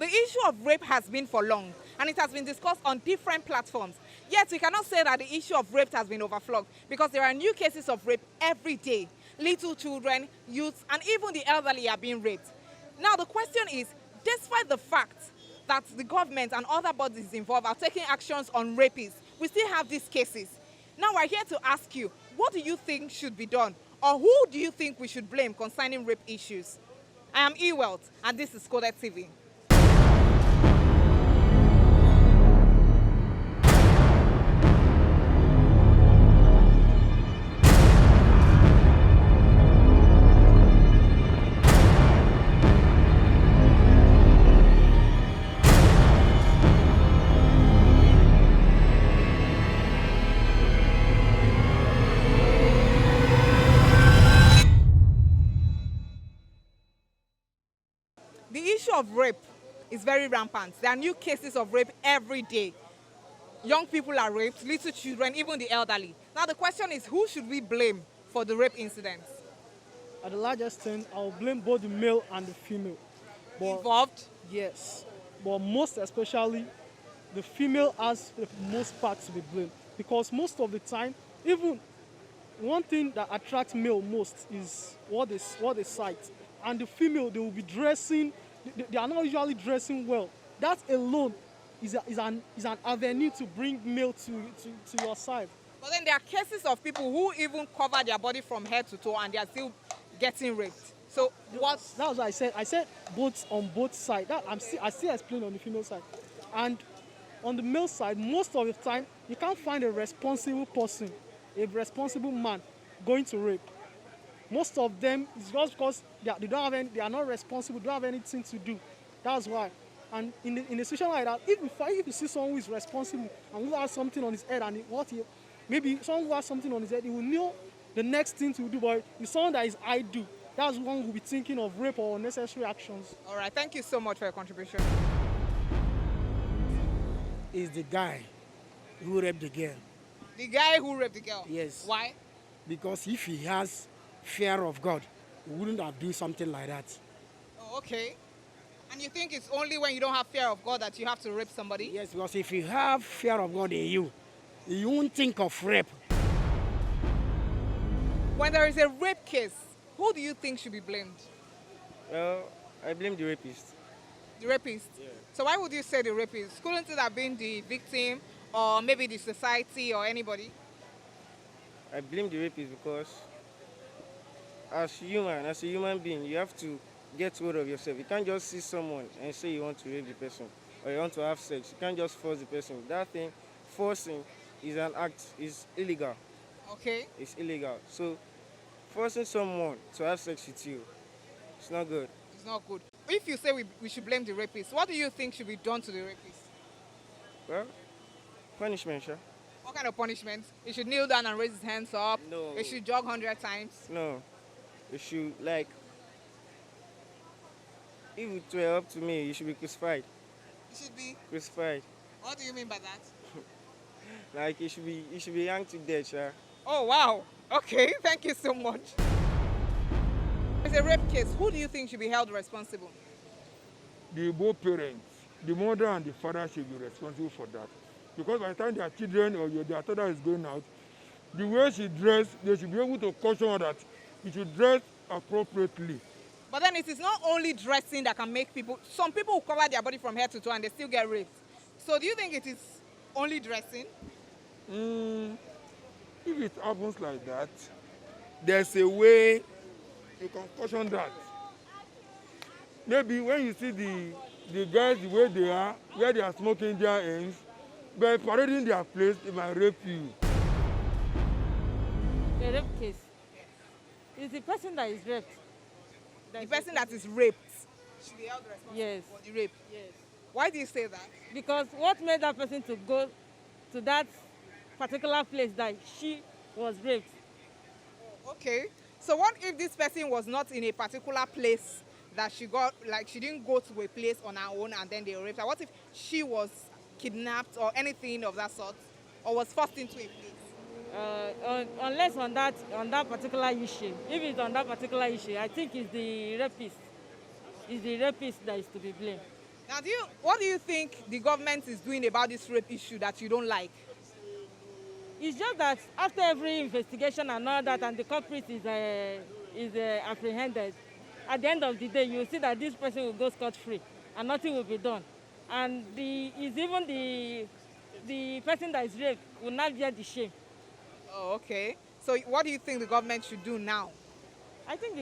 The issue of rape has been for long, and it has been discussed on different platforms. Yet we cannot say that the issue of rape has been overflogged, because there are new cases of rape every day. Little children, youths, and even the elderly are being raped. Now the question is, despite the fact that the government and other bodies involved are taking actions on rapists, we still have these cases. Now we're here to ask you, what do you think should be done? Or who do you think we should blame concerning rape issues? I am Ewelt, and this is Coded TV. The issue of rape is very rampant. There are new cases of rape every day. Young people are raped, little children, even the elderly. Now the question is, who should we blame for the rape incidents? At the largest extent, I'll blame both the male and the female. Involved? Yes. But most especially, the female has the most part to be blamed. Because most of the time, even one thing that attracts male most is what they sight. And the female, they will be dressing, they are not usually dressing well. That alone is an avenue to bring male to your side. But then there are cases of people who even cover their body from head to toe and they are still getting raped. So what? That was what I said. I said both on both sides. I still explain on the female side. And on the male side, most of the time, you can't find a responsible person, a responsible man going to rape. Most of them is just because they are not responsible, don't have anything to do. That's why. And in a situation like that, if you see someone who is responsible and who has something on his head, and maybe someone who has something on his head, he will know the next thing to do. But if someone that is idle, that's one who will be thinking of rape or unnecessary actions. All right, thank you so much for your contribution. Is the guy who raped the girl. The guy who raped the girl? Yes. Why? Because if he has fear of God, he wouldn't have done something like that. Oh, okay. And you think it's only when you don't have fear of God that you have to rape somebody? Yes, because if you have fear of God in you, you won't think of rape. When there is a rape case, who do you think should be blamed? Well, I blame the rapist. The rapist? Yeah. So why would you say the rapist? Couldn't it have been the victim or maybe the society or anybody? I blame the rapist because as a human being, you have to get hold of yourself. You can't just see someone and say you want to rape the person or you want to have sex. You can't just force the person. That thing, forcing, is an act, is illegal. Okay. It's illegal. So forcing someone to have sex with you, it's not good. It's not good. If you say we should blame the rapist, what do you think should be done to the rapist? Well, punishment, sure. What kind of punishment? He should kneel down and raise his hands up? No. He should jog 100 times? No. You should, if it were up to me, you should be crucified. He should be? Crucified. What do you mean by that? Like, you should be hanged to death, sir. Oh, wow. Okay, thank you so much. It's a rape case. Who do you think should be held responsible? The both parents, the mother and the father should be responsible for that. Because by the time their children or their daughter is going out, the way she dressed, they should be able to caution her that you should dress appropriately. But then it is not only dressing that can make people... Some people who cover their body from head to toe and they still get raped. So do you think it is only dressing? If it happens like that, there's a way you can caution that. Maybe when you see the guys the way they are, where they are smoking their ends, by parading their place, they might rape you. The rape case. It's the person that is raped. The person that is raped should be held responsible Yes. for the rape. Yes. Why do you say that? Because what made that person to go to that particular place that she was raped? Okay. So what if this person was not in a particular place that she got, like she didn't go to a place on her own and then they raped her? What if she was kidnapped or anything of that sort, or was forced into a place? Unless on that particular issue. If it's on that particular issue, I think it's the rapist. It's the rapist that is to be blamed. Now, what do you think the government is doing about this rape issue that you don't like? It's just that after every investigation and all that, and the culprit is apprehended, at the end of the day, you will see that this person will go scot-free and nothing will be done. And even the person that is raped will not bear the shame. Oh, okay. So what do you think the government should do now? I think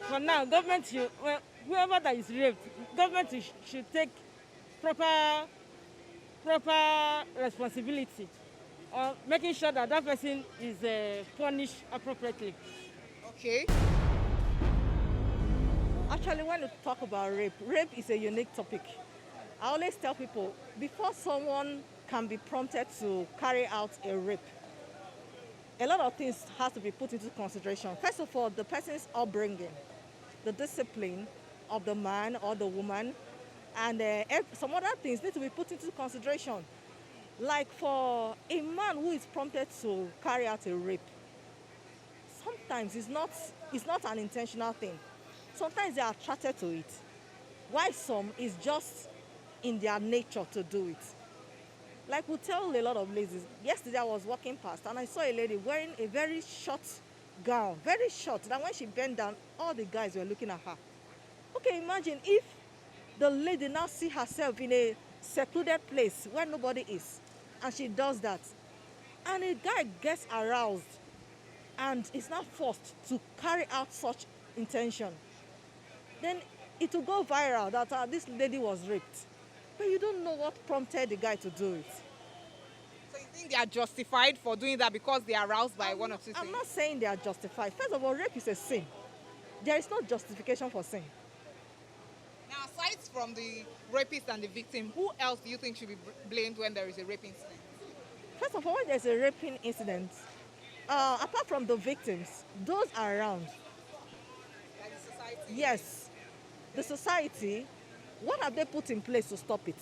for now, government should, well, whoever that is raped, government should take proper responsibility on making sure that that person is punished appropriately. Okay. Actually, when you talk about rape is a unique topic. I always tell people, before someone can be prompted to carry out a rape, a lot of things have to be put into consideration. First of all, the person's upbringing, the discipline of the man or the woman, and some other things need to be put into consideration. Like for a man who is prompted to carry out a rape, sometimes it's not an intentional thing. Sometimes they are attracted to it, while some is just in their nature to do it. Like we tell a lot of ladies, yesterday I was walking past and I saw a lady wearing a very short gown, very short, that when she bent down, all the guys were looking at her. Okay, imagine if the lady now see herself in a secluded place where nobody is, and she does that, and a guy gets aroused and is now forced to carry out such intention, then it will go viral that this lady was raped. But you don't know what prompted the guy to do it. So you think they are justified for doing that because they are aroused by one or two things? I'm not saying they are justified. First of all, rape is a sin. There is no justification for sin. Now, aside from the rapist and the victim, who else do you think should be blamed when there is a rape incident? First of all, when there's a raping incident, apart from the victims, those around, Like the society? yes, the society, what have they put in place to stop it?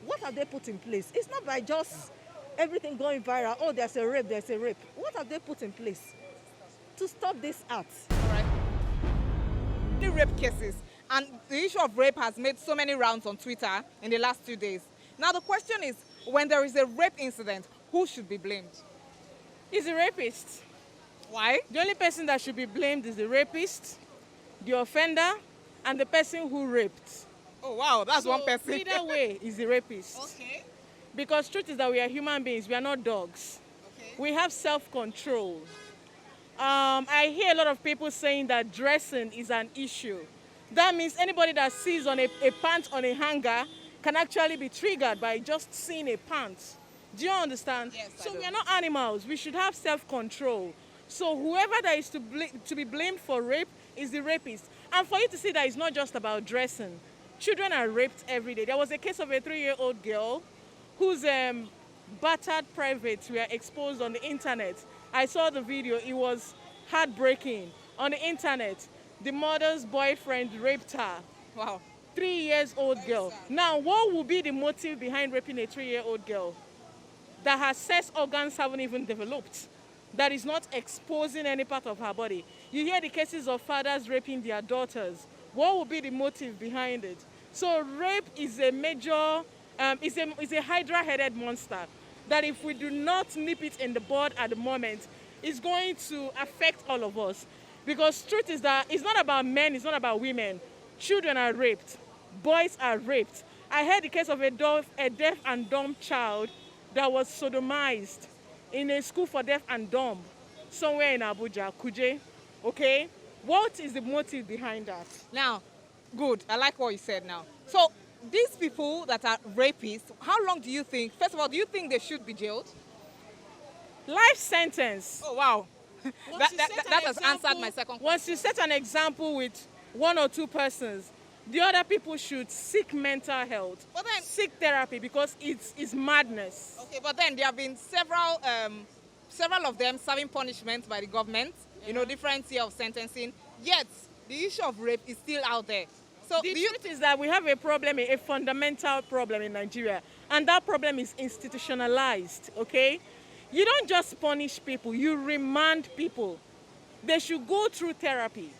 What have they put in place? It's not by just everything going viral, oh, there's a rape, there's a rape. What have they put in place to stop this act? All right. The rape cases, and the issue of rape has made so many rounds on Twitter in the last 2 days. Now the question is, when there is a rape incident, who should be blamed? Is the rapist. Why? The only person that should be blamed is the rapist, the offender, and the person who raped. Oh wow, that's So one person. Either way is the rapist. Okay. Because truth is that we are human beings, we are not dogs. Okay. We have self-control. I hear a lot of people saying that dressing is an issue. That means anybody that sees on a pant on a hanger can actually be triggered by just seeing a pant. Do you understand? Yes, I So do. we are not animals. We should have self-control. So whoever that is to be blamed for rape is the rapist. And for you to see that it's not just about dressing. Children are raped every day. There was a case of a 3-year-old girl whose battered privates were exposed on the internet. I saw the video. It was heartbreaking. On the internet, the mother's boyfriend raped her. Wow. 3-year-old girl. sad. Now, what would be the motive behind raping a 3-year-old girl? That her sex organs haven't even developed. That is not exposing any part of her body. You hear the cases of fathers raping their daughters. What would be the motive behind it? So rape is a major, is a hydra-headed monster that if we do not nip it in the bud at the moment, it's going to affect all of us. Because truth is that it's not about men, it's not about women. Children are raped. Boys are raped. I heard the case of a deaf and dumb child that was sodomized in a school for deaf and dumb somewhere in Abuja, Kuje. Okay? What is the motive behind that? Now, good. I like what you said now. So these people that are rapists, how long do you think, first of all, do you think they should be jailed? Life sentence. Oh, wow. Once you set an That has example- answered my second question. Once you set an example with 1 or 2 persons, the other people should seek mental health, But then- seek therapy because it's madness. Okay, but then there have been several of them serving punishment by the government, different tier of sentencing, yet the issue of rape is still out there. So The do you truth is that we have a problem, a fundamental problem in Nigeria, and that problem is institutionalized, okay? You don't just punish people, you remand people. They should go through therapy.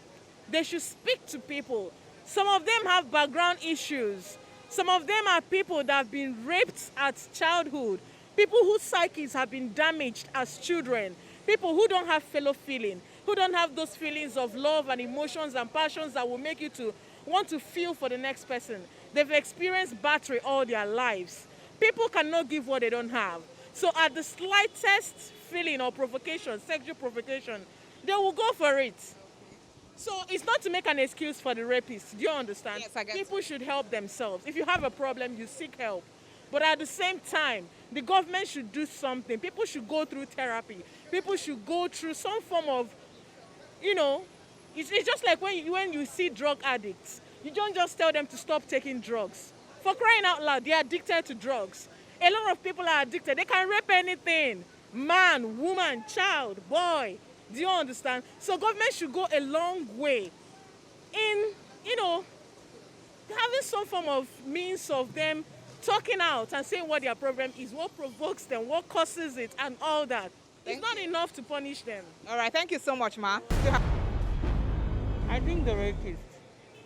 They should speak to people. Some of them have background issues. Some of them are people that have been raped at childhood, people whose psyches have been damaged as children, people who don't have fellow feeling, who don't have those feelings of love and emotions and passions that will make you to want to feel for the next person. They've experienced battery all their lives. People cannot give what they don't have. So at the slightest feeling or provocation, sexual provocation, they will go for it. So it's not to make an excuse for the rapist. Do you understand? Yes, I get People should help themselves. If you have a problem, you seek help. But at the same time, the government should do something. People should go through therapy. People should go through some form of, it's just like when you see drug addicts, you don't just tell them to stop taking drugs. For crying out loud, they are addicted to drugs. A lot of people are addicted. They can rape anything. Man, woman, child, boy. Do you understand? So government should go a long way in, having some form of means of them talking out and saying what their problem is, what provokes them, what causes it, and all that. It's not enough to punish them. All right, thank you so much, Ma. I think the rapist.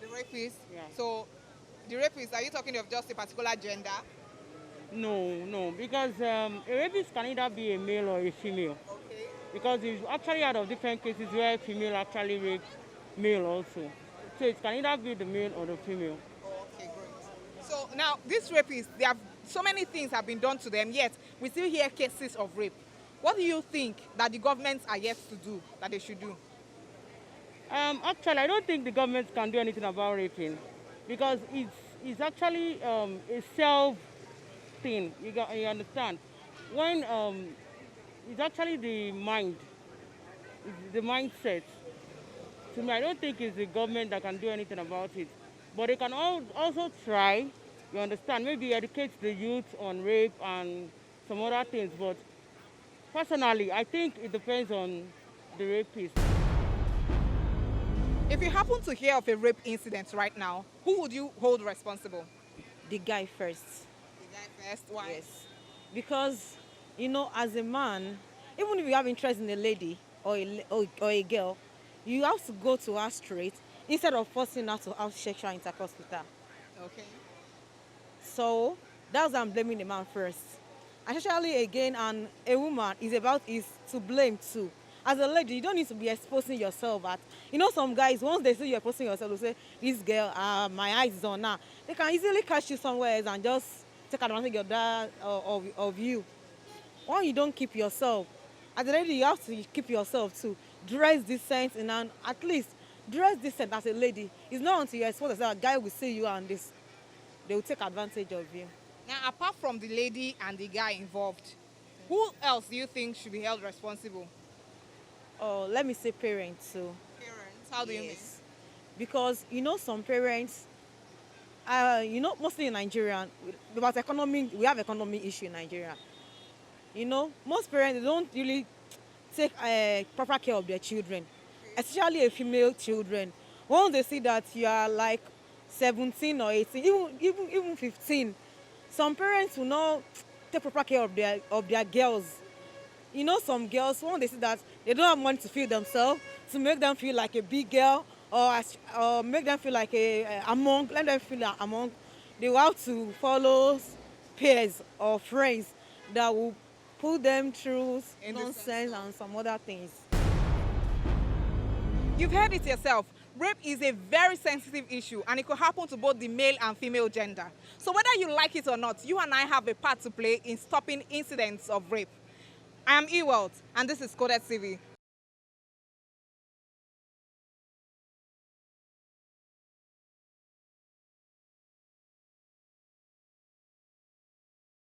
The rapist? Yeah. So, the rapist, are you talking of just a particular gender? No, because a rapist can either be a male or a female. Okay. Because it's actually out of different cases where female actually rapes male also. So it can either be the male or the female. Okay, great. So now, these rapists, so many things have been done to them, yet we still hear cases of rape. What do you think that the governments are yet to do, that they should do? Actually, I don't think the government can do anything about raping because it's actually a self thing. You understand? When it's actually the mind, it's the mindset. To me, I don't think it's the government that can do anything about it. But they can also try, you understand, maybe educate the youth on rape and some other things. But personally, I think it depends on the rapist. If you happen to hear of a rape incident right now, who would you hold responsible? The guy first. The guy first? Why? Yes. Because, as a man, even if you have interest in a lady or a girl, you have to go to her straight instead of forcing her to have sexual intercourse with her. Okay. So that's why I'm blaming the man first. And especially again, and a woman is to blame too. As a lady, you don't need to be exposing yourself at. Some guys, once they see you exposing yourself, they say, this girl, my eyes is on her. They can easily catch you somewhere else and just take advantage of that, of you. When you don't keep yourself, as a lady, you have to keep yourself too. Dress decent, and at least dress decent as a lady. It's not until you expose yourself, a guy will see you and they will take advantage of you. Now, apart from the lady and the guy involved, who else do you think should be held responsible? Oh, let me say parents too. Parents. How do you mean? Because some parents, mostly in Nigeria, about economy, we have economy issue in Nigeria. Most parents, they don't really take proper care of their children, especially a female children. Once they see that you are like 17 or 18, even 15, some parents will not take proper care of their girls. Some girls, when they see that they don't have money to feed themselves, to make them feel like a big girl or make them feel like let them feel like among, they will have to follow peers or friends that will put them through nonsense and some other things. You've heard it yourself. Rape is a very sensitive issue and it could happen to both the male and female gender. So whether you like it or not, you and I have a part to play in stopping incidents of rape. I am Ewelt and this is Coded TV.